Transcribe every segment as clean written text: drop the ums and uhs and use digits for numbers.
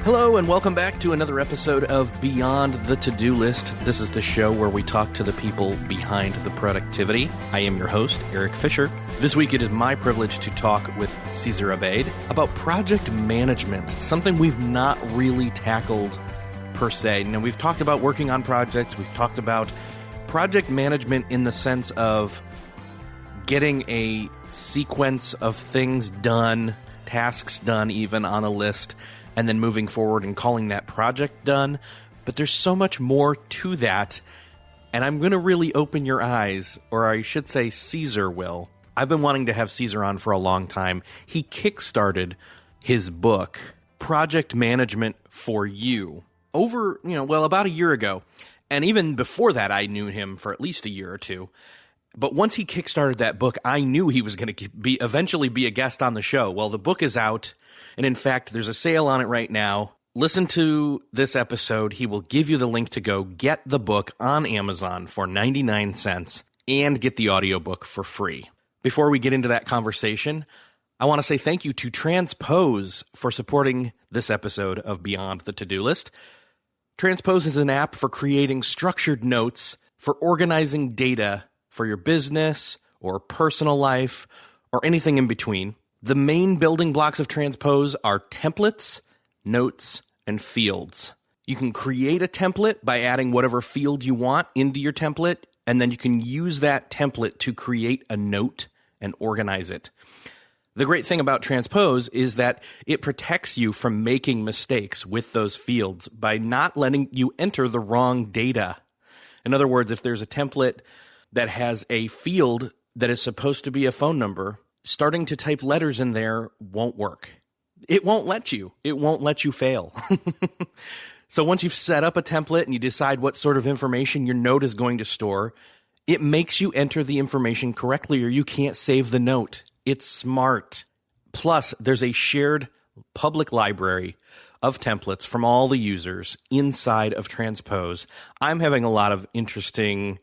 Hello and welcome back to another episode of Beyond the To-Do List. This is the show where we talk to the people behind the productivity. I am your host, Eric Fisher. This week it is my privilege to talk with Cesar Abeid about project management, something we've not really tackled per se. Now, we've talked about working on projects. We've talked about project management in the sense of getting a sequence of things done, tasks done even on a list, and then moving forward and calling that project done. But there's so much more to that, and I'm going to really open your eyes, or I should say Cesar will. I've been wanting to have Cesar on for a long time. He kickstarted his book, Project Management for You, about a year ago. And even before that, I knew him for at least a year or two. But once he kickstarted that book, I knew he was going to eventually be a guest on the show. Well, the book is out, and in fact, there's a sale on it right now. Listen to this episode. He will give you the link to go get the book on Amazon for 99 cents and get the audiobook for free. Before we get into that conversation, I want to say thank you to Transpose for supporting this episode of Beyond the To-Do List. Transpose is an app for creating structured notes for organizing data for your business or personal life or anything in between. The main building blocks of Transpose are templates, notes, and fields. You can create a template by adding whatever field you want into your template, and then you can use that template to create a note and organize it. The great thing about Transpose is that it protects you from making mistakes with those fields by not letting you enter the wrong data. In other words, if there's a template that has a field that is supposed to be a phone number, starting to type letters in there won't work. It won't let you. It won't let you fail. So once you've set up a template and you decide what sort of information your note is going to store, it makes you enter the information correctly or you can't save the note. It's smart. Plus, there's a shared public library of templates from all the users inside of Transpose. I'm having a lot of interesting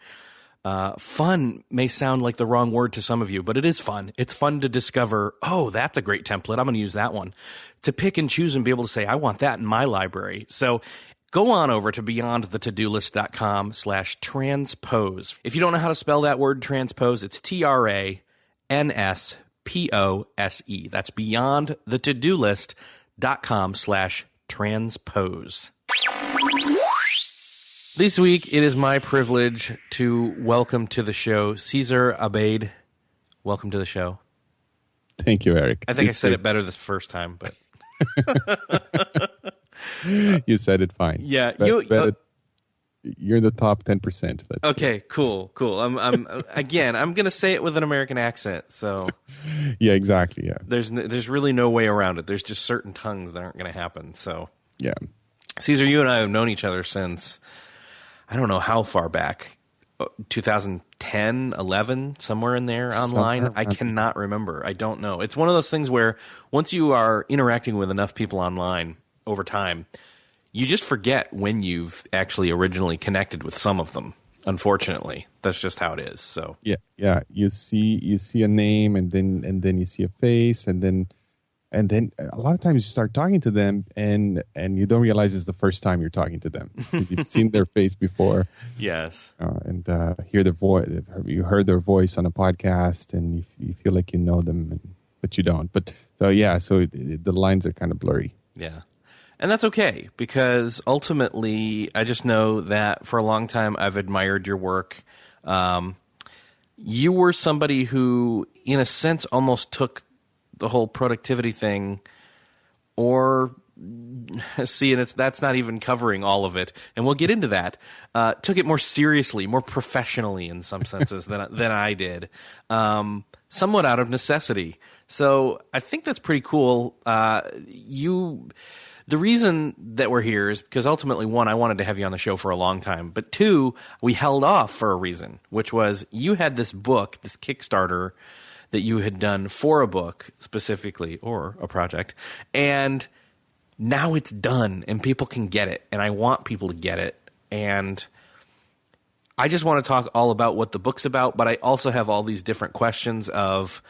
fun may sound like the wrong word to some of you, but it is fun. It's fun to discover, oh, that's a great template. I'm going to use that one. To pick and choose and be able to say, I want that in my library. So go on over to beyondthetodolist.com/transpose. If you don't know how to spell that word transpose, it's TRANSPOSE. That's beyondthetodolist.com/transpose. This week, it is my privilege to welcome to the show Cesar Abeid. Welcome to the show. Thank you, Eric. I think I said it better this first time, but you said it fine. Yeah, you're in the top 10%. Okay, cool. I'm going to say it with an American accent. So yeah, exactly. Yeah, there's really no way around it. There's just certain tongues that aren't going to happen. So yeah, Cesar, you and I have known each other since I don't know how far back, 2010, 11, somewhere in there online. I cannot remember. I don't know. It's one of those things where once you are interacting with enough people online over time, you just forget when you've actually originally connected with some of them. Unfortunately, that's just how it is. So yeah. You see a name, and then you see a face, and then a lot of times you start talking to them, and you don't realize it's the first time you're talking to them. You've seen their face before. Yes, and hear their voice. You heard their voice on a podcast, and you feel like you know them, but you don't. But so the lines are kind of blurry. Yeah. And that's okay, because ultimately, I just know that for a long time, I've admired your work. You were somebody who, in a sense, almost took the whole productivity thing, or that's not even covering all of it, and we'll get into that. Took it more seriously, more professionally in some senses than I did, somewhat out of necessity. So I think that's pretty cool. The reason that we're here is because ultimately, one, I wanted to have you on the show for a long time, but two, we held off for a reason, which was you had this book, this Kickstarter that you had done for a book specifically, or a project, and now it's done and people can get it, and I want people to get it. And I just want to talk all about what the book's about, but I also have all these different questions of,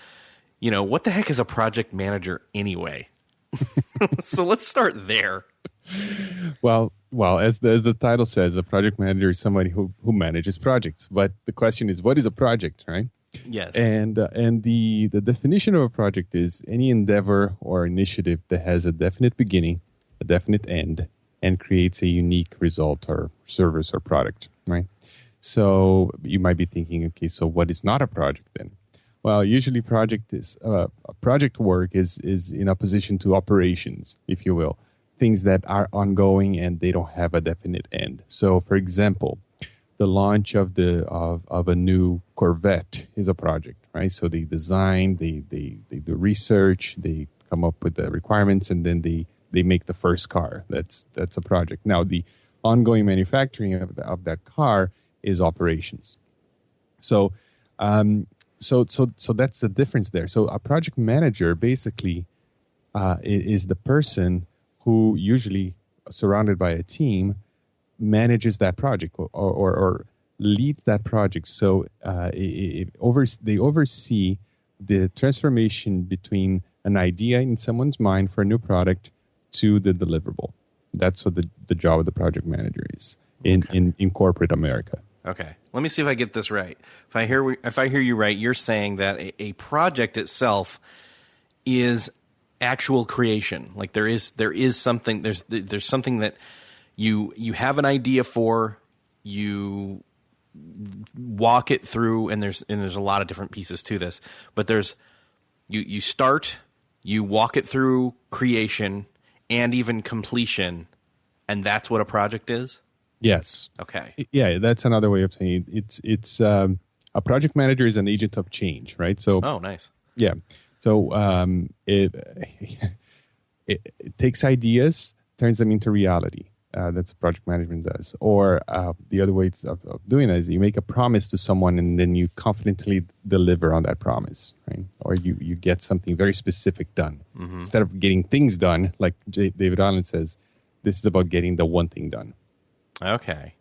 what the heck is a project manager anyway? So let's start there. Well, as the title says, a project manager is somebody who manages projects. But the question is, what is a project, right? Yes. And the definition of a project is any endeavor or initiative that has a definite beginning, a definite end, and creates a unique result or service or product, right? So you might be thinking, okay, so what is not a project then? Well, usually project work is in opposition to operations, if you will, things that are ongoing and they don't have a definite end. So, for example, the launch of a new Corvette is a project, right? So they design, they do research, they come up with the requirements, and then they make the first car. That's a project. Now, the ongoing manufacturing of that car is operations. So that's the difference there. So a project manager basically is the person who, usually surrounded by a team, manages that project or leads that project. So they oversee the transformation between an idea in someone's mind for a new product to the deliverable. That's what the job of the project manager is in corporate America. Okay, let me see if I get this right. If I hear you right, you're saying that a project itself is actual creation. Like there is something there's something that you have an idea for, you walk it through, and there's a lot of different pieces to this. But there's you start, you walk it through creation and even completion, and that's what a project is? Yes. Okay. Yeah, that's another way of saying it. It's a project manager is an agent of change, right? So. Oh, nice. Yeah. So it takes ideas, turns them into reality. That's what project management does. Or the other ways of doing that is you make a promise to someone and then you confidently deliver on that promise, right? Or you get something very specific done. Mm-hmm. Instead of getting things done, like David Allen says, this is about getting the one thing done. Okay.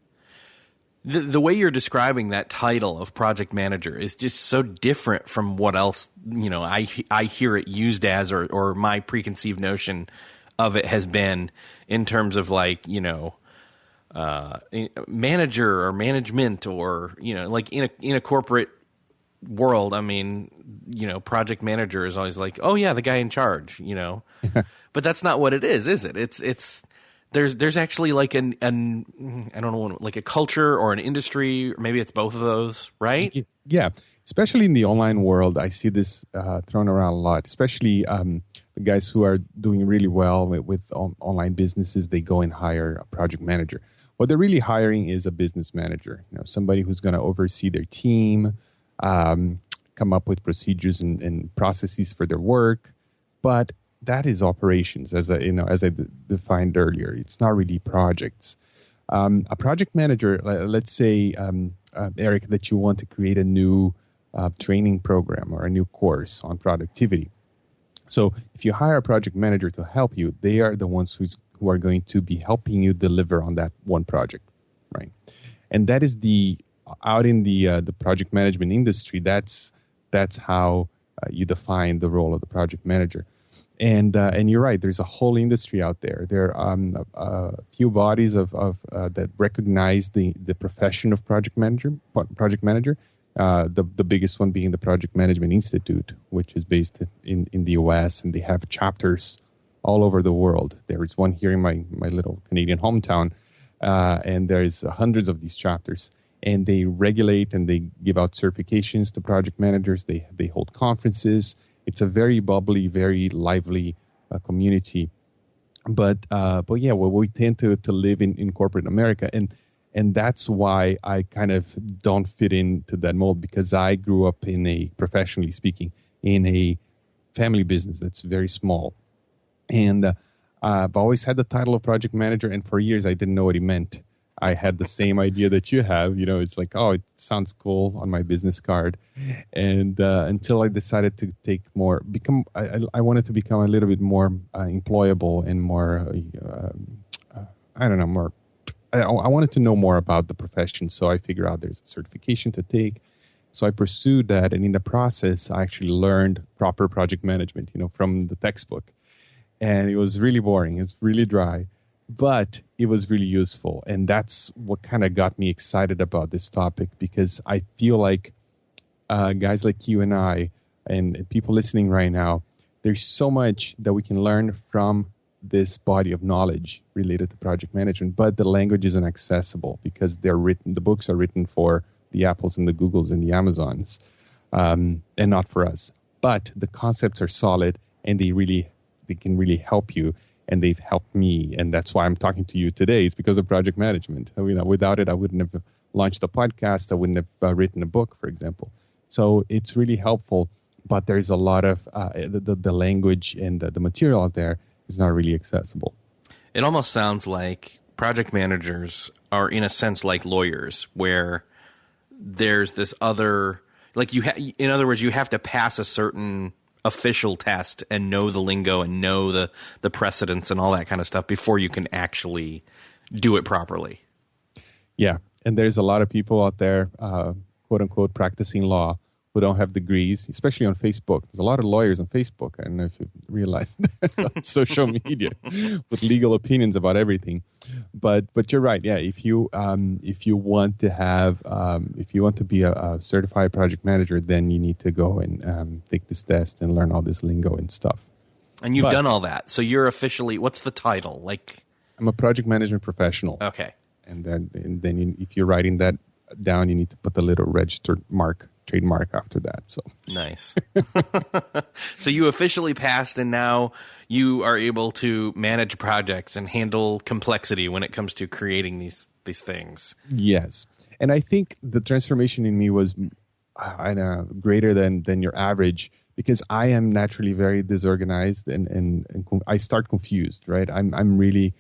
The way you're describing that title of project manager is just so different from what else, I hear it used as, or my preconceived notion of it has been in terms of manager or management, or, like in a corporate world. I mean, project manager is always like, oh yeah, the guy in charge, but that's not what it is it? It's there's actually like I don't know, like a culture or an industry, or maybe it's both of those, right? Yeah, especially in the online world, I see this thrown around a lot. Especially the guys who are doing really well with online businesses, they go and hire a project manager. What they're really hiring is a business manager, somebody who's going to oversee their team, come up with procedures and processes for their work, but that is operations, as I defined earlier. It's not really projects. A project manager, let's say, Eric, that you want to create a new training program or a new course on productivity. So if you hire a project manager to help you, they are the ones who are going to be helping you deliver on that one project, right? And that is out in the project management industry. That's how you define the role of the project manager. And you're right. There's a whole industry out there. There are a few bodies that recognize the profession of project manager. The biggest one being the Project Management Institute, which is based in the U.S. and they have chapters all over the world. There is one here in my little Canadian hometown, and there's hundreds of these chapters. And they regulate and they give out certifications to project managers. They hold conferences. It's a very bubbly, very lively community, but yeah, well, we tend to live in corporate America, and that's why I kind of don't fit into that mold, because I grew up professionally speaking, in a family business that's very small, and I've always had the title of project manager, and for years I didn't know what it meant. I had the same idea that you have. It's like, oh, it sounds cool on my business card. And until I decided to I wanted to become a little bit more employable and more, I wanted to know more about the profession. So I figured out there's a certification to take. So I pursued that. And in the process, I actually learned proper project management, from the textbook. And it was really boring. It's really dry. but it was really useful. And that's what kind of got me excited about this topic, because I feel like guys like you and I and people listening right now, there's so much that we can learn from this body of knowledge related to project management, but the language isn't accessible because the books are written for the Apples and the Googles and the Amazons, and not for us. But the concepts are solid, and they can really help you, and they've helped me, and that's why I'm talking to you today. It's because of project management. Without it, I wouldn't have launched a podcast. I wouldn't have written a book, for example. So it's really helpful, but there's a lot of the language and the material out there is not really accessible. It almost sounds like project managers are, in a sense, like lawyers, where there's this other, like in other words, you have to pass a certain official test and know the lingo and know the precedents and all that kind of stuff before you can actually do it properly. Yeah, and there's a lot of people out there, quote unquote, practicing law who don't have degrees, especially on Facebook. There's a lot of lawyers on Facebook. I don't know if you realize that, on social media with legal opinions about everything. But you're right. Yeah, if you want to be a certified project manager, then you need to go and take this test and learn all this lingo and stuff. And you've done all that, so you're officially, what's the title? Like, I'm a project management professional. Okay. And then if you're writing that down, you need to put the little registered trademark after that. So nice. So you officially passed, and now you are able to manage projects and handle complexity when it comes to creating these things. Yes, and I think the transformation in me was greater than your average, because I am naturally very disorganized and I start confused. Right, I'm really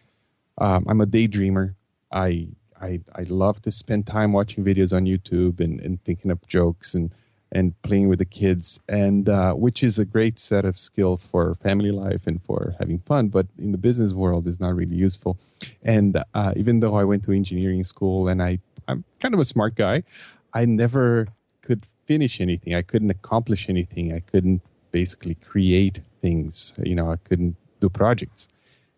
I'm a daydreamer. I love to spend time watching videos on YouTube and thinking up jokes and playing with the kids, and which is a great set of skills for family life and for having fun, but in the business world is not really useful. And even though I went to engineering school and I'm kind of a smart guy, I never could finish anything. I couldn't accomplish anything. I couldn't basically create things. I couldn't do projects.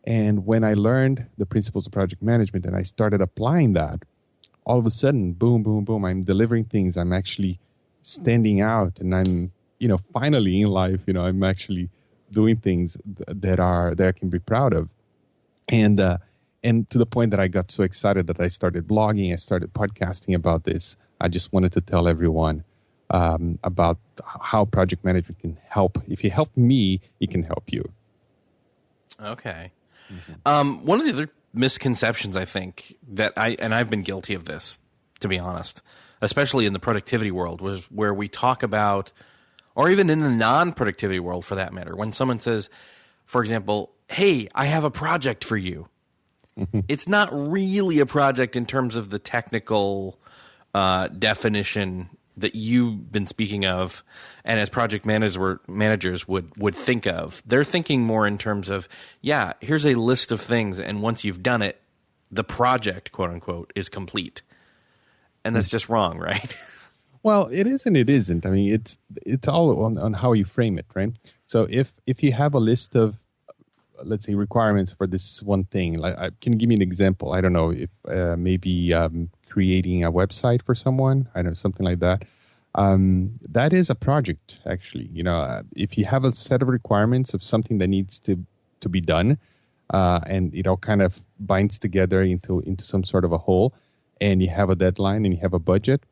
And when I learned the principles of project management and I started applying that, all of a sudden, boom, boom, boom, I'm delivering things. I'm actually standing out, and I'm, finally in life, I'm actually doing things that I can be proud of. And to the point that I got so excited that I started blogging, I started podcasting about this. I just wanted to tell everyone about how project management can help. If you help me, it can help you. Okay. Mm-hmm. One of the other misconceptions, I think, that I've been guilty of this, to be honest, especially in the productivity world, was where we talk about, or even in the non-productivity world for that matter, when someone says, for example, hey, I have a project for you. Mm-hmm. It's not really a project in terms of the technical definition that you've been speaking of, and as project managers would think of. They're thinking more in terms of, yeah, here's a list of things, and once you've done it, the project, quote unquote, is complete. And that's just wrong, right? Well, it is and it isn't. I mean, it's all on how you frame it, right? So if you have a list of, let's say, requirements for this one thing, like, can you give me an example? I don't know, if maybe creating a website for someone, I don't know, something like that. That is a project, actually. If you have a set of requirements of something that needs to be done, and it all kind of binds together into some sort of a whole, and you have a deadline and you have a budget,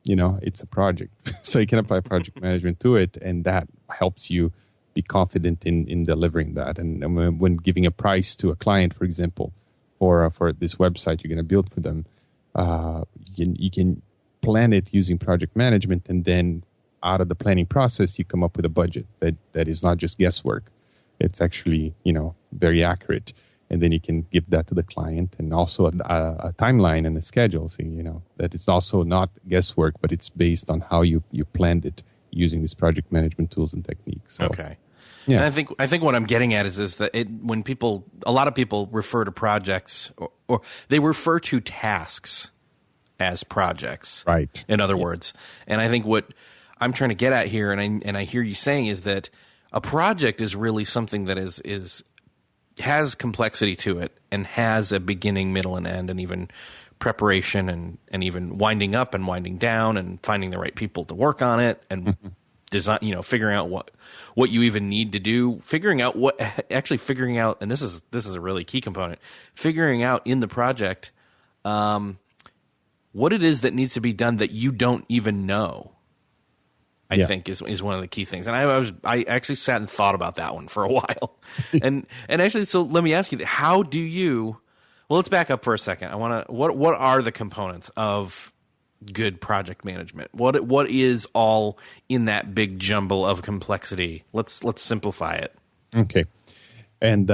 it's a project. So you can apply project management to it, and that helps you be confident in delivering that. And when giving a price to a client, for example, for this website you're going to build for them, you can plan it using project management, and then out of the planning process, you come up with a budget that is not just guesswork. It's actually, very accurate. And then you can give that to the client, and also a timeline and a schedule. So, that it's also not guesswork, but it's based on how you planned it using these project management tools and techniques. So, okay. Yeah. And I think what I'm getting at is that when a lot of people refer to projects or they refer to tasks as projects. Right. In other words. And I think what I'm trying to get at here, and I hear you saying, is that a project is really something that is has complexity to it and has a beginning, middle, and end, and even preparation and even winding up and winding down and finding the right people to work on it and design, figuring out what you even need to do, figuring out, and this is a really key component, figuring out in the project what it is that needs to be done that you don't even know. I think is one of the key things. And I actually sat and thought about that one for a while. and actually, so let me ask you, how do you, well, let's back up for a second. What are the components of good project management? What is all in that big jumble of complexity? Let's simplify it. Okay. And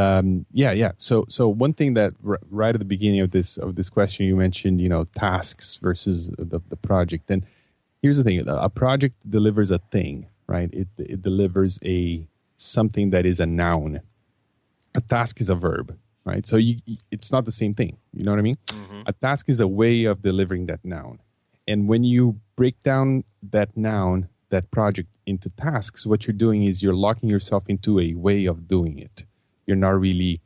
So one thing that right at the beginning of this question, you mentioned, tasks versus the project. And here's the thing: a project delivers a thing, right? It delivers something that is a noun. A task is a verb, right? So it's not the same thing. You know what I mean? Mm-hmm. A task is a way of delivering that noun. And when you break down that noun, that project, into tasks, what you're doing is you're locking yourself into a way of doing it. You're not really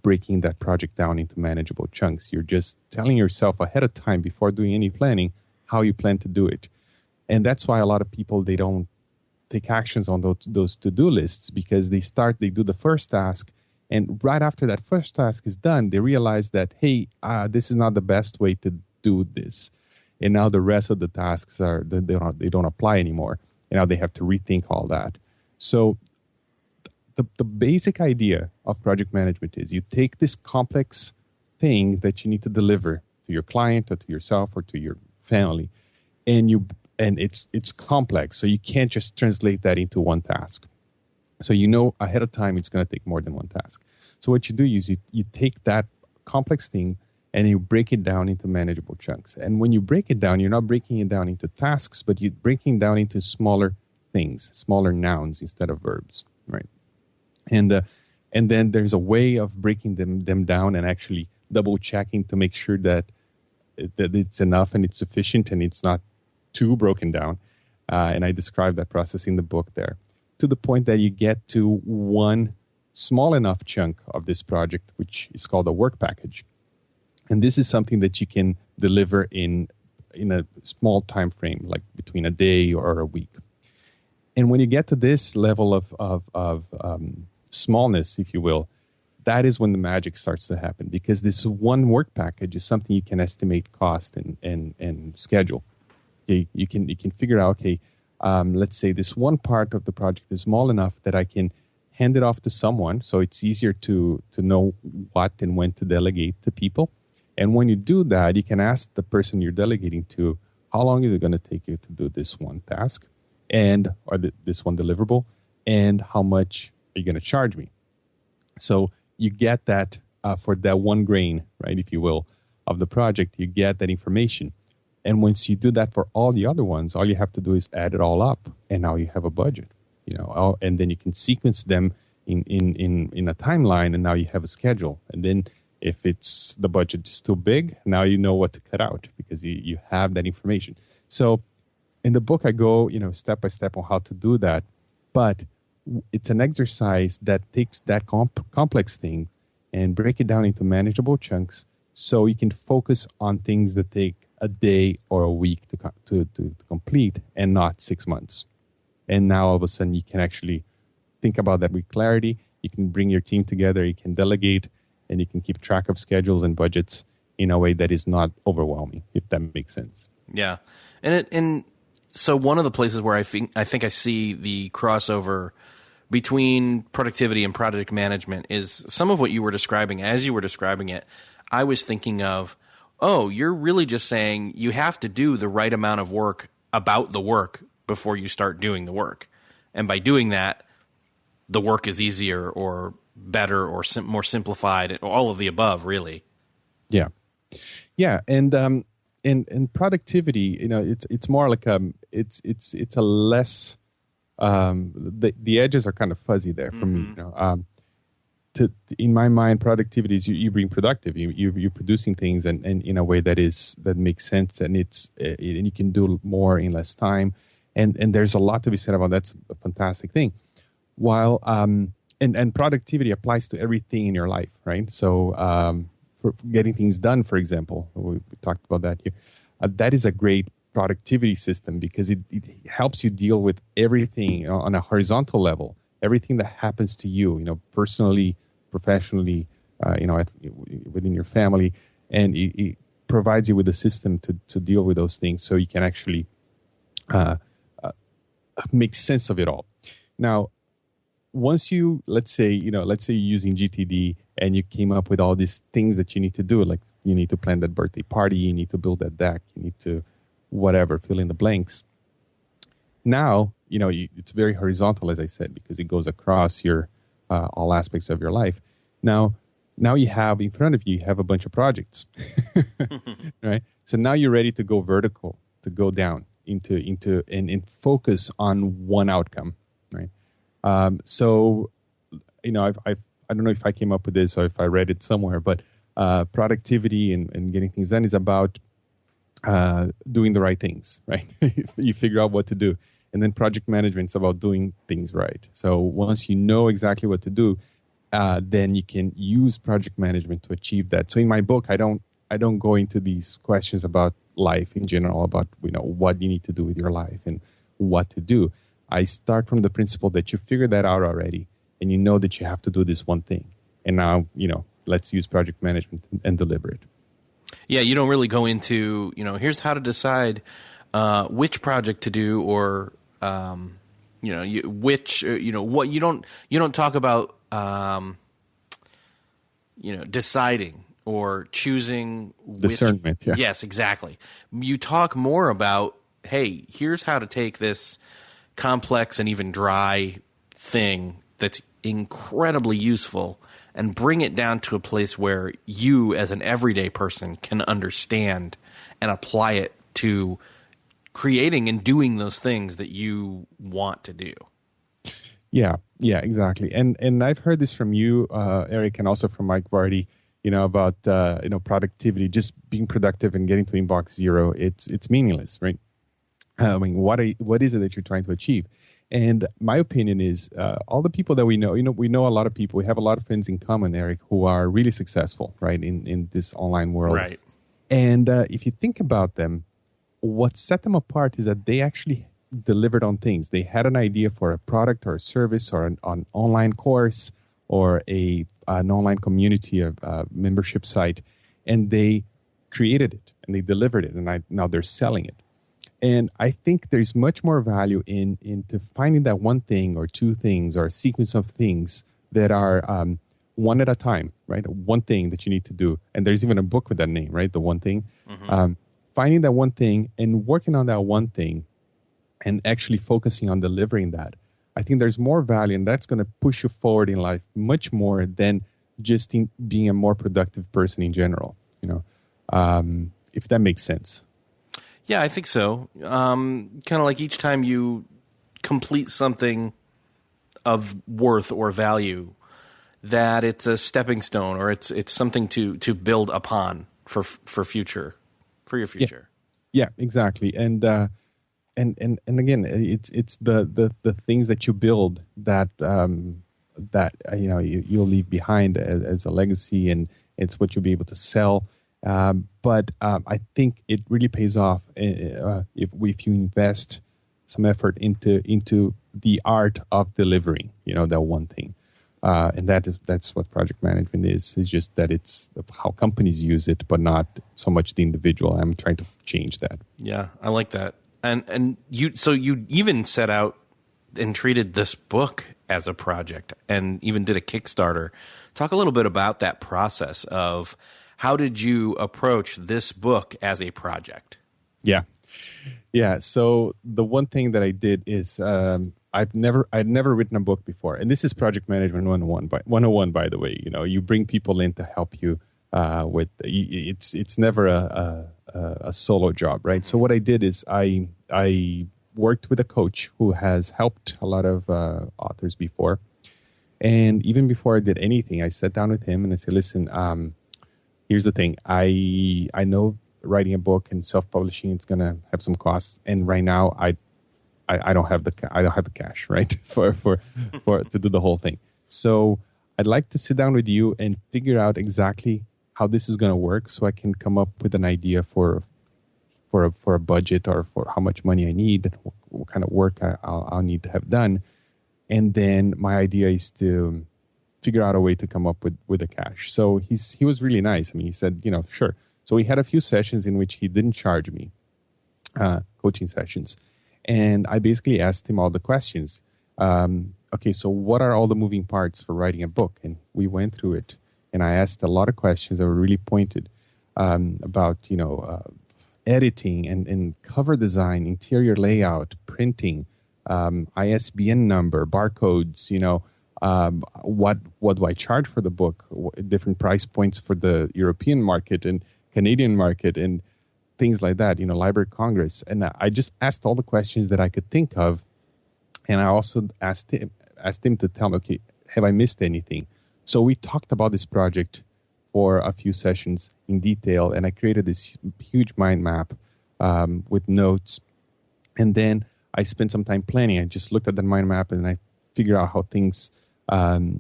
breaking that project down into manageable chunks. You're just telling yourself ahead of time, before doing any planning, how you plan to do it. And that's why a lot of people, they don't take actions on those to-do lists, because they do the first task, and right after that first task is done, they realize that, hey, this is not the best way to do this. And now the rest of the tasks they don't apply anymore. And now they have to rethink all that. So the basic idea of project management is you take this complex thing that you need to deliver to your client or to yourself or to your family, and it's complex, so you can't just translate that into one task. So ahead of time it's going to take more than one task. So what you do is you take that complex thing and you break it down into manageable chunks. And when you break it down, you're not breaking it down into tasks, but you're breaking it down into smaller things, smaller nouns instead of verbs, right? And then there's a way of breaking them down and actually double checking to make sure that it's enough and it's sufficient and it's not too broken down. And I describe that process in the book there, to the point that you get to one small enough chunk of this project, which is called a work package. And this is something that you can deliver in a small time frame, like between a day or a week. And when you get to this level of smallness, if you will, that is when the magic starts to happen, because this one work package is something you can estimate cost and schedule. You can figure out, okay, let's say this one part of the project is small enough that I can hand it off to someone, so it's easier to know what and when to delegate to people. And when you do that, you can ask the person you're delegating to, how long is it going to take you to do this one task, or this one deliverable, and how much are you going to charge me? So you get that for that one grain, right, if you will, of the project, you get that information. And once you do that for all the other ones, all you have to do is add it all up, and now you have a budget, and then you can sequence them in a timeline, and now you have a schedule. And then if the budget is too big, now you know what to cut out, because you have that information. So in the book, I go, step by step on how to do that. But it's an exercise that takes that complex thing and break it down into manageable chunks, so you can focus on things that take a day or a week to complete, and not 6 months. And now all of a sudden you can actually think about that with clarity. You can bring your team together, you can delegate, and you can keep track of schedules and budgets in a way that is not overwhelming, if that makes sense. Yeah. And so one of the places where I think I see the crossover between productivity and project management is some of what you were describing. As you were describing it, I was thinking of, you're really just saying you have to do the right amount of work about the work before you start doing the work. And by doing that, the work is easier or better or more simplified, all of the above, really. Yeah. Yeah. And productivity, it's more like it's a less, the edges are kind of fuzzy there for me. In my mind, productivity is you being productive. You're producing things and in a way that makes sense, and and you can do more in less time. And there's a lot to be said about that. That's a fantastic thing. While and productivity applies to everything in your life, right? So for getting things done, for example, we talked about that here. That is a great productivity system because it helps you deal with everything on a horizontal level, everything that happens to you, personally, professionally, within your family, and it provides you with a system to deal with those things, so you can actually make sense of it all. Now, once you, let's say you're using GTD and you came up with all these things that you need to do, like you need to plan that birthday party, you need to build that deck, you need to whatever, fill in the blanks. Now, it's very horizontal, as I said, because it goes across your all aspects of your life. Now you have in front of you have a bunch of projects, right? So now you're ready to go vertical, to go down into and focus on one outcome, right? So, I don't know if I came up with this or if I read it somewhere, but productivity and getting things done is about doing the right things, right? You figure out what to do. And then project management is about doing things right. So once you know exactly what to do, then you can use project management to achieve that. So in my book, I don't go into these questions about life in general, about what you need to do with your life and what to do. I start from the principle that you figured that out already, and you know that you have to do this one thing. And now, let's use project management and deliver it. Yeah, you don't really go into, here's how to decide which project to do, or what you don't talk about, deciding or choosing discernment. Yeah. Yes, exactly. You talk more about, hey, here's how to take this complex and even dry thing that's incredibly useful and bring it down to a place where you as an everyday person can understand and apply it to creating and doing those things that you want to do. Yeah, exactly. And I've heard this from you, Eric, and also from Mike Vardy, about productivity, just being productive and getting to inbox zero. It's meaningless, right? I mean, what is it that you're trying to achieve? And my opinion is all the people that we know a lot of people. We have a lot of friends in common, Eric, who are really successful, right, in this online world. Right. And if you think about them, what set them apart is that they actually delivered on things. They had an idea for a product or a service or an online course or an online community of membership site, and they created it and they delivered it, and now they're selling it. And I think there's much more value into finding that one thing or two things or a sequence of things that are one at a time, right? One thing that you need to do. And there's even a book with that name, right? The One Thing. Mm-hmm. Finding that one thing and working on that one thing and actually focusing on delivering that. I think there's more value, and that's going to push you forward in life much more than just being a more productive person in general, if that makes sense. Yeah, I think so. Kind of like each time you complete something of worth or value, that it's a stepping stone, or it's something to build upon for your future. Yeah, exactly. And again, it's the things that you build that you'll leave behind as a legacy, and it's what you'll be able to sell. But I think it really pays off if you invest some effort into the art of delivering, that one thing. And that's what project management is. It's just that it's how companies use it, but not so much the individual. I'm trying to change that. Yeah, I like that. And you even set out and treated this book as a project, and even did a Kickstarter. Talk a little bit about that process of how did you approach this book as a project? Yeah. So the one thing that I did is I'd never written a book before, and this is project management 101 by the way. You bring people in to help you with it's never a solo job, right? So what I did is I worked with a coach who has helped a lot of authors before, and even before I did anything, I sat down with him and I said, listen, here's the thing. I know writing a book and self-publishing, it's going to have some costs, and right now I don't have the cash, right, for to do the whole thing. So I'd like to sit down with you and figure out exactly how this is going to work, so I can come up with an idea for a budget, or for how much money I need, what kind of work I'll need to have done. And then my idea is to figure out a way to come up with the cash. So he was really nice. I mean, he said, sure. So we had a few sessions in which he didn't charge me, coaching sessions. And I basically asked him all the questions. Okay, so what are all the moving parts for writing a book? And we went through it. And I asked a lot of questions that were really pointed about, editing and cover design, interior layout, printing, ISBN number, barcodes, what do I charge for the book, different price points for the European market and Canadian market, and things like that, Library of Congress. And I just asked all the questions that I could think of. And I also asked him to tell me, okay, have I missed anything? So we talked about this project for a few sessions in detail, and I created this huge mind map with notes. And then I spent some time planning. I just looked at the mind map and I figured out how things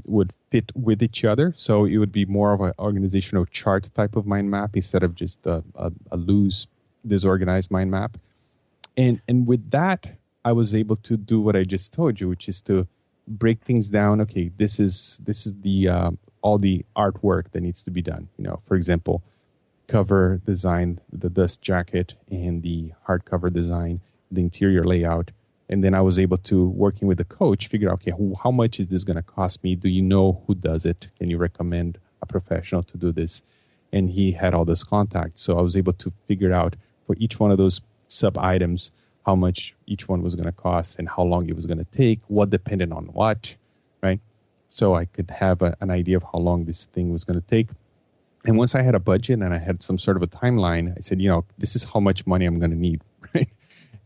would fit with each other. So it would be more of an organizational chart type of mind map instead of just a loose, disorganized mind map. And with that, I was able to do what I just told you, which is to break things down. Okay, this is the all the artwork that needs to be done. For example, cover design, the dust jacket, and the hardcover design, the interior layout. And then I was able to, working with the coach, figure out, okay, how much is this going to cost me? Do you know who does it? Can you recommend a professional to do this? And he had all those contacts. So I was able to figure out for each one of those sub-items how much each one was going to cost and how long it was going to take, what depended on what, right? So I could have an idea of how long this thing was going to take. And once I had a budget and I had some sort of a timeline, I said, this is how much money I'm going to need, right?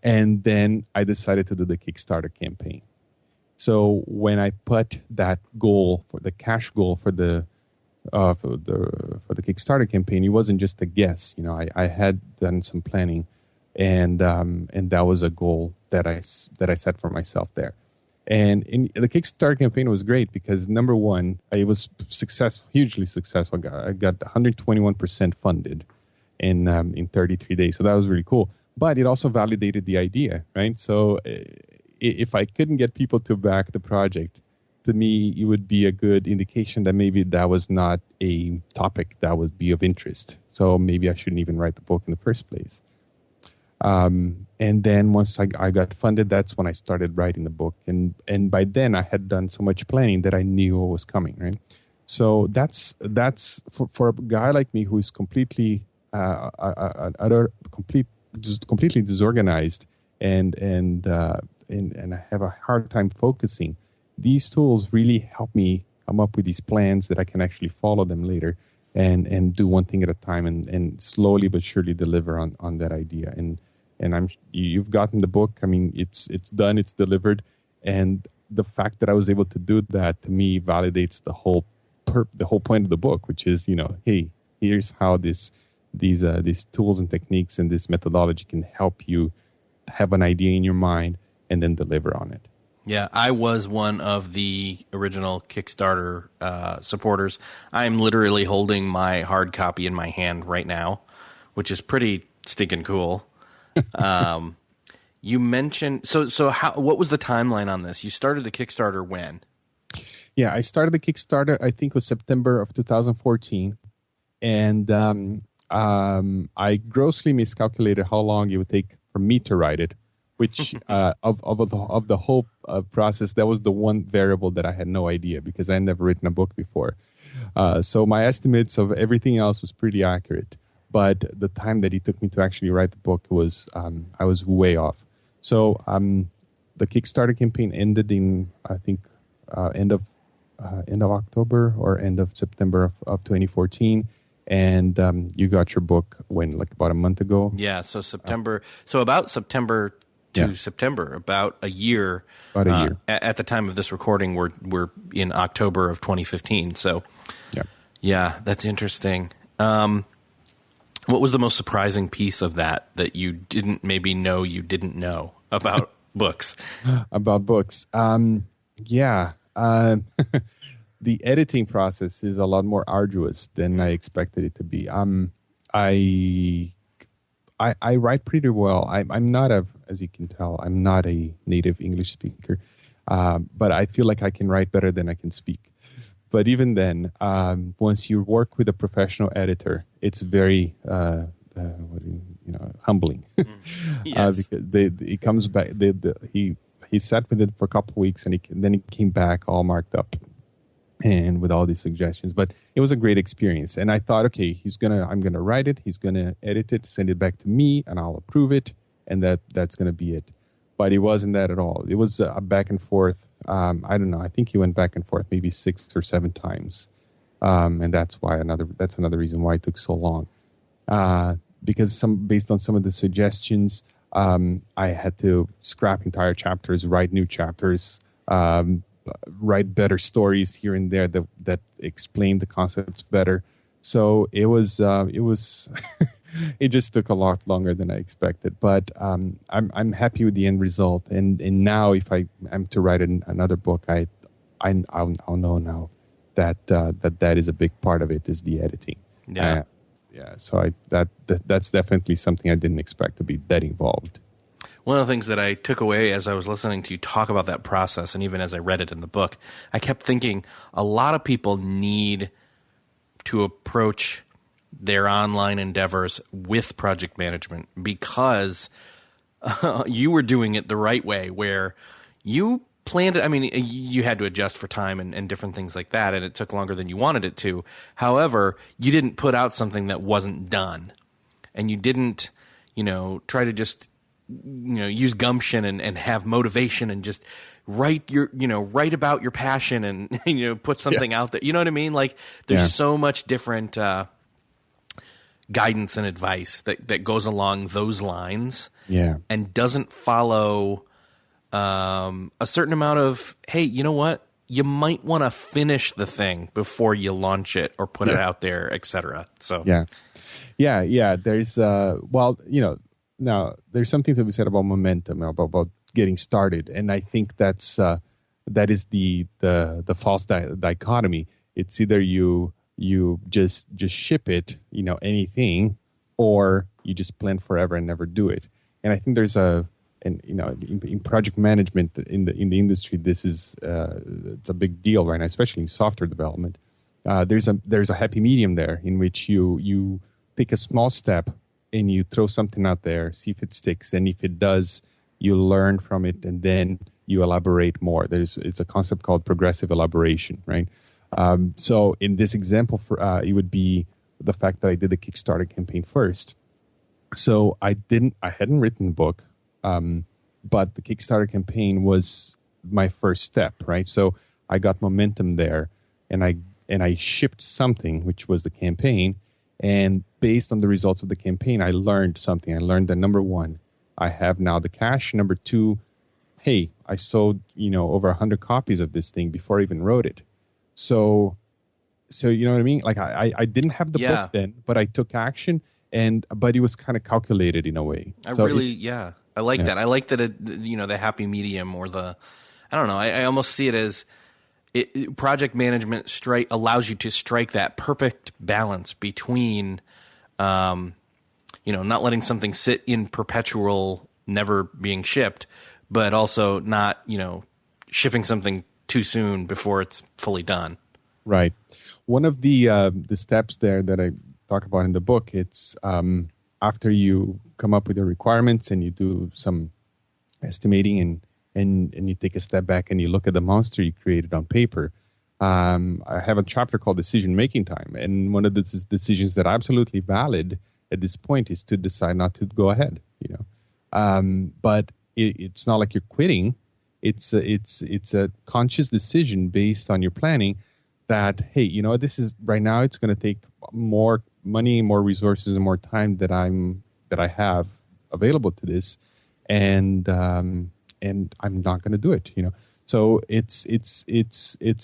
And then I decided to do the Kickstarter campaign. So when I put that goal, for the cash goal for the Kickstarter campaign, it wasn't just a guess. I had done some planning, and that was a goal that I set for myself there. And in the Kickstarter campaign was great because, number one, it was hugely successful. I got 121% funded in 33 days. So that was really cool. But it also validated the idea, right? So if I couldn't get people to back the project, to me, it would be a good indication that maybe that was not a topic that would be of interest. So maybe I shouldn't even write the book in the first place. And then once I got funded, that's when I started writing the book. And by then I had done so much planning that I knew what was coming, right? So that's for a guy like me who is completely completely disorganized and I have a hard time focusing. These tools really help me come up with these plans that I can actually follow them later and do one thing at a time and slowly but surely deliver on that idea. And you've gotten the book. I mean, it's done, it's delivered, and the fact that I was able to do that, to me, validates the whole point of the book, which is, hey, here's how these tools and techniques and this methodology can help you have an idea in your mind and then deliver on it. Yeah, I was one of the original Kickstarter supporters. I'm literally holding my hard copy in my hand right now, which is pretty stinking cool. You mentioned what was the timeline on this? You started the Kickstarter when? Yeah, I started the Kickstarter, I think it was September of 2014, and I grossly miscalculated how long it would take for me to write it, which of the whole process, that was the one variable that I had no idea because I had never written a book before. So my estimates of everything else was pretty accurate, but the time that it took me to actually write the book was I was way off. So the Kickstarter campaign ended in, I think, end of October or end of September of 2014. And you got your book when, like, about a month ago? Yeah, so September. So about September to September, about a year. About a year. At the time of this recording, we're in October of 2015. So, yeah, that's interesting. What was the most surprising piece of that you didn't maybe know you didn't know about books? About books. the editing process is a lot more arduous than I expected it to be. I write pretty well. I'm not as you can tell, I'm not a native English speaker, but I feel like I can write better than I can speak. But even then, once you work with a professional editor, it's very humbling. Yes. Because he comes back. He sat with it for a couple of weeks, and then he came back all marked up and with all these suggestions. But it was a great experience, and I thought, okay, I'm gonna write it, he's gonna edit it, send it back to me, and I'll approve it, and that's gonna be it. But it wasn't that at all. It was a back and forth. I don't know. I think he went back and forth maybe 6 or 7 times, and that's another reason why it took so long. Because based on some of the suggestions, I had to scrap entire chapters, write new chapters, write better stories here and there that explain the concepts better. So it was it just took a lot longer than I expected. But I'm happy with the end result. And now if I am to write another book, I'll know now that is a big part of it, is the editing. Yeah. So that's definitely something I didn't expect to be that involved. One of the things that I took away as I was listening to you talk about that process, and even as I read it in the book, I kept thinking a lot of people need to approach their online endeavors with project management, because you were doing it the right way, where you planned it. I mean, you had to adjust for time and different things like that, and it took longer than you wanted it to. However, you didn't put out something that wasn't done, and you didn't, try to just, use gumption and have motivation and just write about your passion and, put something out there. You know what I mean? Like, there's so much different guidance and advice that goes along those lines, and doesn't follow a certain amount of, hey, you know what? You might want to finish the thing before you launch it or put it out there, etc. So There's now there's something to be said about momentum, about getting started, and I think that is the false dichotomy. It's either you just ship it, anything, or you just plan forever and never do it. And I think there's in project management in the industry, this is it's a big deal right now, especially in software development. There's a happy medium there in which you take a small step and you throw something out there, see if it sticks, and if it does, you learn from it, and then you elaborate more. It's a concept called progressive elaboration, right? So in this example, it would be the fact that I did the Kickstarter campaign first. So I hadn't written the book, but the Kickstarter campaign was my first step, right? So I got momentum there, and I shipped something, which was the campaign. And based on the results of the campaign, I learned something. I learned that, number one, I have now the cash. Number two, hey, I sold over 100 copies of this thing before I even wrote it. So you know what I mean? Like I didn't have the book then, but I took action, but it was kind of calculated in a way. I like that. I like that the happy medium, or I don't know. I almost see it as project management allows you to strike that perfect balance between, not letting something sit in perpetual, never being shipped, but also not, shipping something too soon before it's fully done. Right. One of the steps there that I talk about in the book, it's after you come up with your requirements and you do some estimating and you take a step back and you look at the monster you created on paper. I have a chapter called Decision-Making Time, and one of the decisions that are absolutely valid at this point is to decide not to go ahead. But it's not like you're quitting. It's a conscious decision based on your planning that, hey, this is right now. It's going to take more money, more resources, and more time that I have available to this, and I'm not going to do it. So it's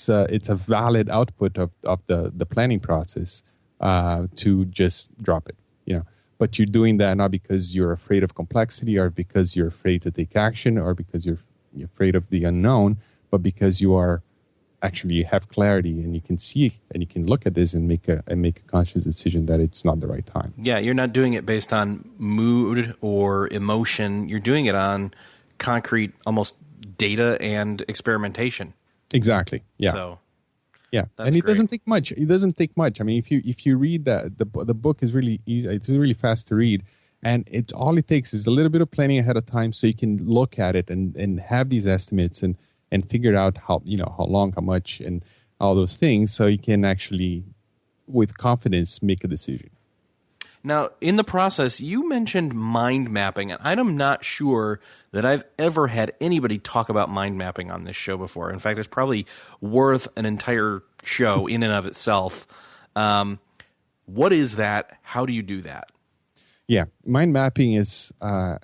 a valid output of the planning process to just drop it. But you're doing that not because you're afraid of complexity, or because you're afraid to take action, or because you're afraid of the unknown, but because you are actually you have clarity and you can see and you can look at this and make a conscious decision that it's not the right time. Yeah, you're not doing it based on mood or emotion. You're doing it on concrete, almost data and experimentation. Exactly. Yeah. So, yeah, and it doesn't take much. It doesn't take much. I mean, if you read that, the book is really easy. It's really fast to read, and all it takes is a little bit of planning ahead of time, so you can look at it and have these estimates and figure out how long, how much, and all those things, so you can actually, with confidence, make a decision. Now, in the process, you mentioned mind mapping, and I'm not sure that I've ever had anybody talk about mind mapping on this show before. In fact, it's probably worth an entire show in and of itself. What is that? How do you do that? Yeah, mind mapping is,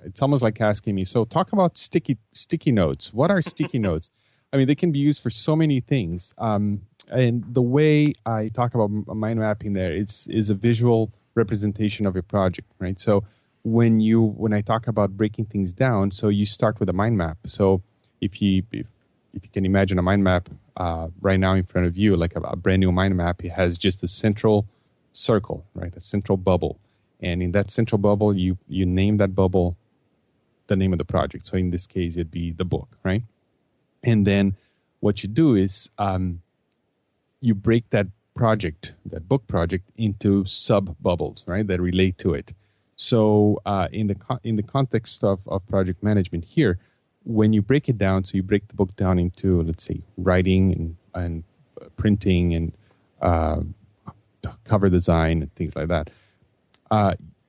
it's almost like asking me, so talk about sticky notes. What are sticky notes? I mean, they can be used for so many things. And the way I talk about mind mapping there is a visual representation of a project, right? So when I talk about breaking things down, so you start with a mind map. So if you can imagine a mind map right now in front of you, like a brand new mind map, it has just a central circle, right? A central bubble. And in that central bubble, you name that bubble the name of the project. So in this case, it'd be the book, right? And then what you do is you break that book project, into sub bubbles, right, that relate to it. So in the context of project management here, when you break it down, so you break the book down into, let's say, writing and printing and cover design and things like that.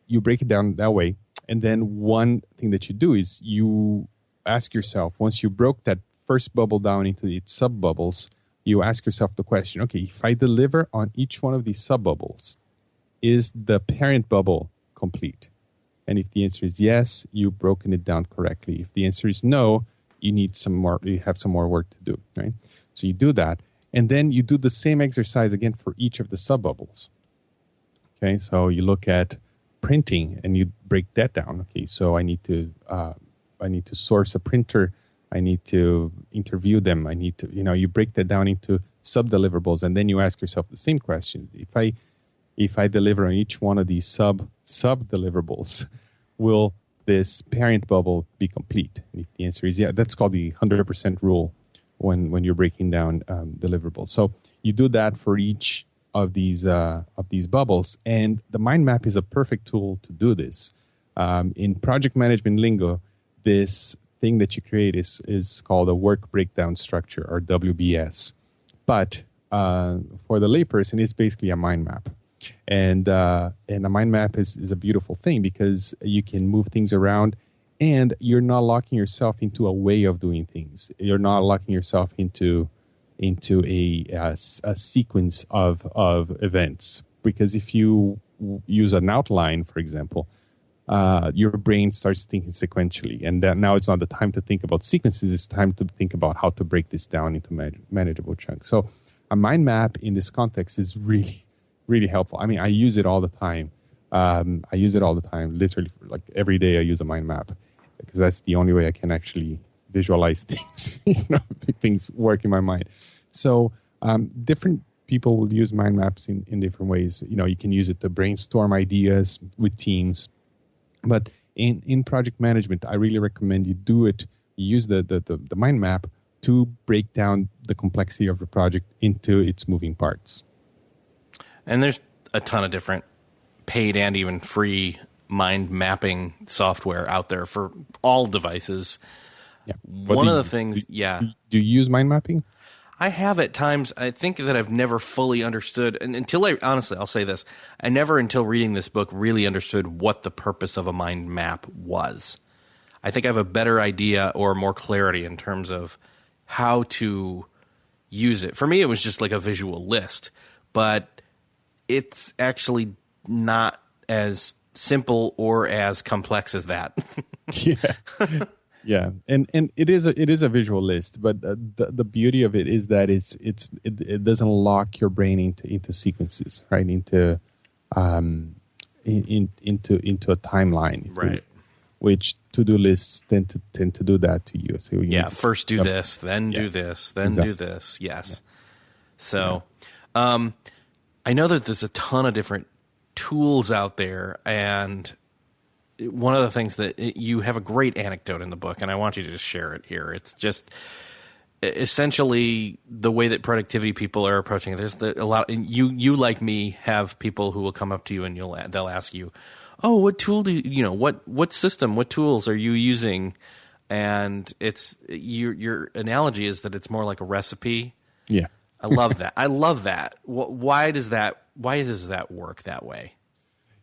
You break it down that way, and then one thing that you do is you ask yourself, once you broke that first bubble down into its sub bubbles, you ask yourself the question, okay, if I deliver on each one of these sub-bubbles, is the parent bubble complete? And if the answer is yes, you've broken it down correctly. If the answer is no, you have some more work to do, right? So you do that, and then you do the same exercise again for each of the sub-bubbles. Okay, so you look at printing and you break that down. Okay, so I need to source a printer. I need to interview them. I need to, you break that down into sub-deliverables, and then you ask yourself the same question. If I deliver on each one of these sub-deliverables, will this parent bubble be complete? And if the answer is yeah, that's called the 100% rule when you're breaking down deliverables. So you do that for each of these bubbles, and the mind map is a perfect tool to do this. In project management lingo, this thing that you create is called a work breakdown structure, or WBS. But for the layperson, it's basically a mind map. And a mind map is a beautiful thing because you can move things around, and you're not locking yourself into a way of doing things. You're not locking yourself into a sequence of events. Because if you use an outline, for example, your brain starts thinking sequentially, and that now it's not the time to think about sequences. It's time to think about how to break this down into manageable chunks. So a mind map in this context is really, really helpful. I mean, I use it all the time. Literally, like every day I use a mind map because that's the only way I can actually visualize things, make things work in my mind. So different people will use mind maps in different ways. You can use it to brainstorm ideas with teams. But in project management, I really recommend you do it. You use the mind map to break down the complexity of the project into its moving parts. And there's a ton of different paid and even free mind mapping software out there for all devices. Yeah. One of the things, yeah. Do you use mind mapping? I have at times. I think that I've never fully understood, and honestly, I'll say this, I never until reading this book really understood what the purpose of a mind map was. I think I have a better idea or more clarity in terms of how to use it. For me, it was just like a visual list, but it's actually not as simple or as complex as that. Yeah. Yeah, and it is a visual list, but the beauty of it is that it doesn't lock your brain into sequences, right? Into a timeline, right? Which to-do lists tend to do that to you. So first do this, then do this, then do this. Yes. So I know that there's a ton of different tools out there, and one of the things that you have a great anecdote in the book, and I want you to just share it here. It's just essentially the way that productivity people are approaching it. There's a lot. You like me have people who will come up to you and they'll ask you, "Oh, what tool do you what system, what tools are you using?" And it's your analogy is that it's more like a recipe. Yeah, I love that. I love that. Why does that work that way?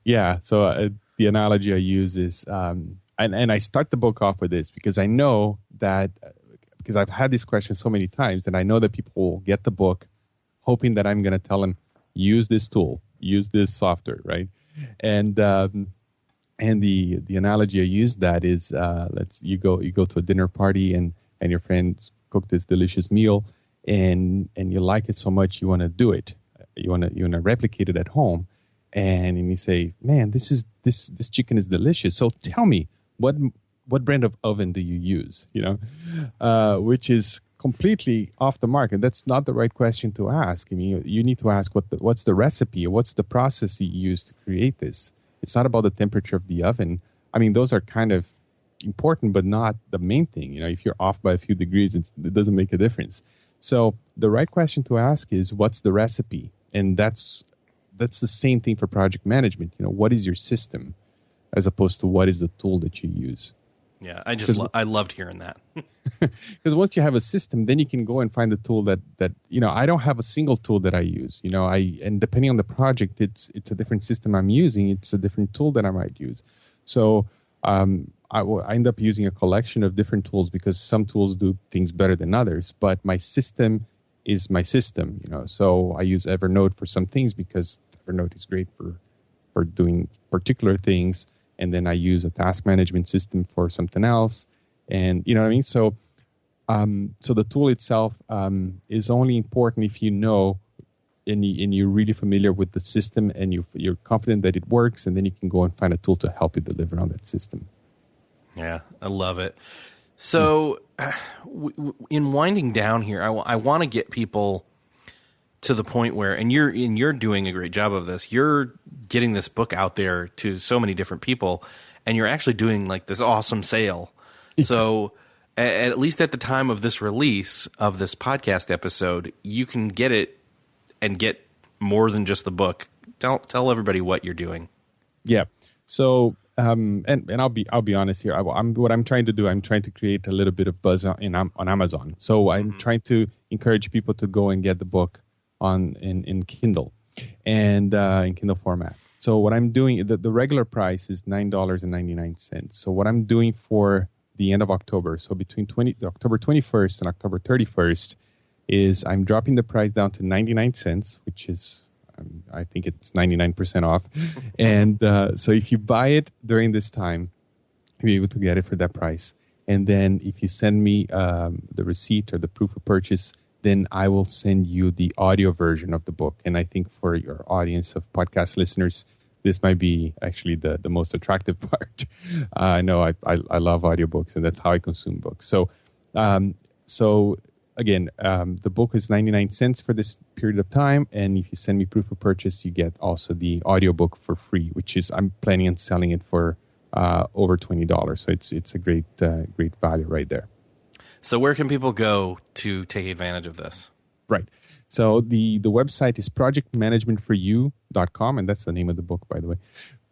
Yeah. So the analogy I use is, and I start the book off with this because I know that. Because I've had this question so many times, and I know that people will get the book hoping that I'm going to tell them, use this tool, use this software, right? And the analogy I use that is, you go to a dinner party and your friends cook this delicious meal, and you like it so much you want to do it, you want to replicate it at home, and you say, man, this chicken is delicious. So tell me what brand of oven do you use? Which is completely off the mark, and that's not the right question to ask. I mean, you need to ask what's the recipe, what's the process you use to create this. It's not about the temperature of the oven. I mean, those are kind of important, but not the main thing. If you're off by a few degrees, it doesn't make a difference. So the right question to ask is, what's the recipe? And that's the same thing for project management. What is your system, as opposed to what is the tool that you use. Yeah, I loved hearing that. Because once you have a system, then you can go and find a tool that I don't have a single tool that I use. And depending on the project, it's a different system I'm using. It's a different tool that I might use. So I end up using a collection of different tools because some tools do things better than others. But my system is my system. So I use Evernote for some things because Evernote is great for doing particular things. And then I use a task management system for something else. And you know what I mean? So the tool itself is only important if you know and you're really familiar with the system and you're confident that it works, and then you can go and find a tool to help you deliver on that system. Yeah, I love it. So in winding down here, I want to get people to the point where, and you're doing a great job of this. You're getting this book out there to so many different people, and you're actually doing like this awesome sale. So at least at the time of this release of this podcast episode, you can get it and get more than just the book. Tell everybody what you're doing. Yeah. So and I'll be honest here. What I'm trying to do, I'm trying to create a little bit of buzz on Amazon. So I'm trying to encourage people to go and get the book in Kindle and in Kindle format. So what I'm doing, the regular price is $9.99. So what I'm doing for the end of October, so between October 21st and October 31st, is I'm dropping the price down to 99 cents, which is, I think it's 99% off. And so if you buy it during this time, you'll be able to get it for that price. And then if you send me the receipt or the proof of purchase, then I will send you the audio version of the book. And I think for your audience of podcast listeners, this might be actually the most attractive part. I know I love audiobooks, and that's how I consume books. So again, the book is 99 cents for this period of time. And if you send me proof of purchase, you get also the audiobook for free, which is, I'm planning on selling it for over $20. So it's a great value right there. So where can people go to take advantage of this? Right. So the website is projectmanagementforyou.com, and that's the name of the book, by the way.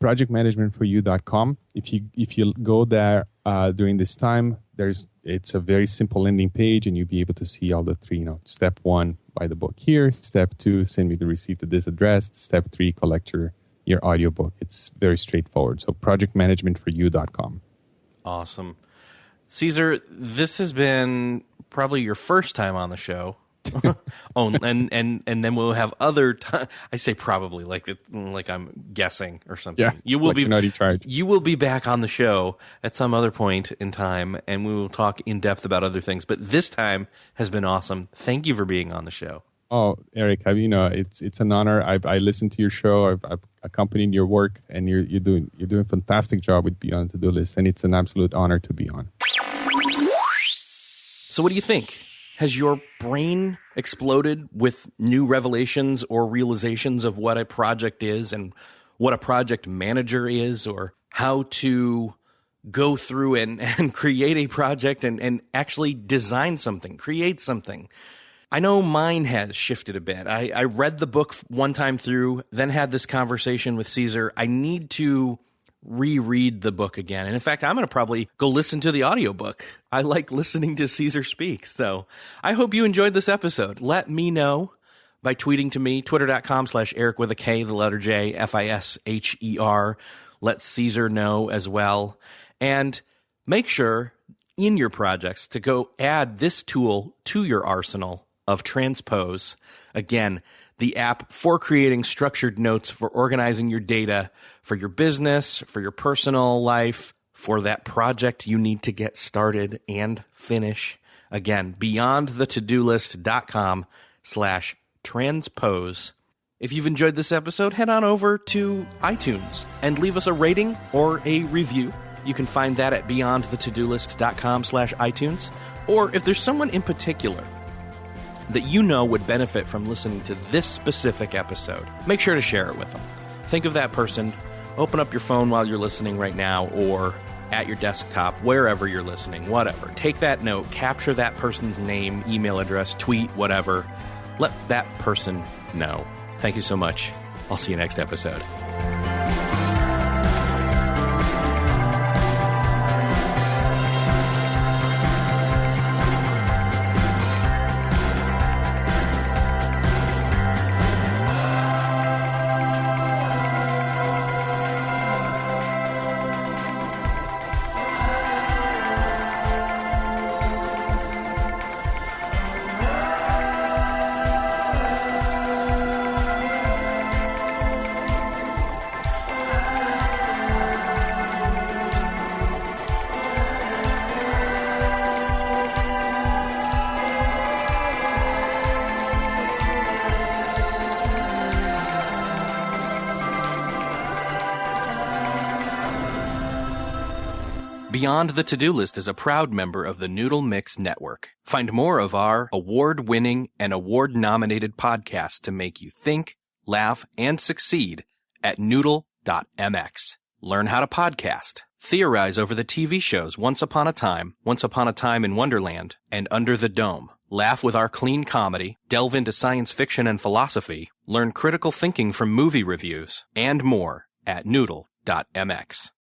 Projectmanagementforyou.com. If you go there during this time, it's a very simple landing page, and you'll be able to see all the three. Step 1, buy the book here. Step 2, send me the receipt to this address. Step 3, collect your audiobook. It's very straightforward. So projectmanagementforyou.com. Awesome. Cesar, this has been probably your first time on the show. and then we'll have other time. I say probably like I'm guessing or something. Yeah, you will like be you're not in charge. You will be back on the show at some other point in time, and we will talk in depth about other things. But this time has been awesome. Thank you for being on the show. Oh, Eric, it's an honor. I listened to your show. I've accompanied your work, and you're doing a fantastic job with Beyond the To-Do List, and it's an absolute honor to be on. So what do you think? Has your brain exploded with new revelations or realizations of what a project is and what a project manager is, or how to go through and create a project and actually design something, create something? I know mine has shifted a bit. I read the book one time through, then had this conversation with Cesar. I need to reread the book again. And in fact, I'm going to probably go listen to the audiobook. I like listening to Cesar speak. So I hope you enjoyed this episode. Let me know by tweeting to me, twitter.com/Eric with a K, the letter J, Fisher. Let Cesar know as well. And make sure in your projects to go add this tool to your arsenal of Transpose. Again, the app for creating structured notes, for organizing your data, for your business, for your personal life, for that project you need to get started and finish. Again, beyondthetodolist.com/transpose. If you've enjoyed this episode, head on over to iTunes and leave us a rating or a review. You can find that at beyondthetodolist.com/iTunes. Or if there's someone in particular that you know would benefit from listening to this specific episode, make sure to share it with them. Think of that person. Open up your phone while you're listening right now, or at your desktop, wherever you're listening, whatever. Take that note, capture that person's name, email address, tweet, whatever. Let that person know. Thank you so much. I'll see you next episode. Beyond the To-Do List is a proud member of the Noodle Mix Network. Find more of our award-winning and award-nominated podcasts to make you think, laugh, and succeed at noodle.mx. Learn how to podcast. Theorize over the TV shows Once Upon a Time in Wonderland, and Under the Dome. Laugh with our clean comedy, delve into science fiction and philosophy, learn critical thinking from movie reviews, and more at noodle.mx.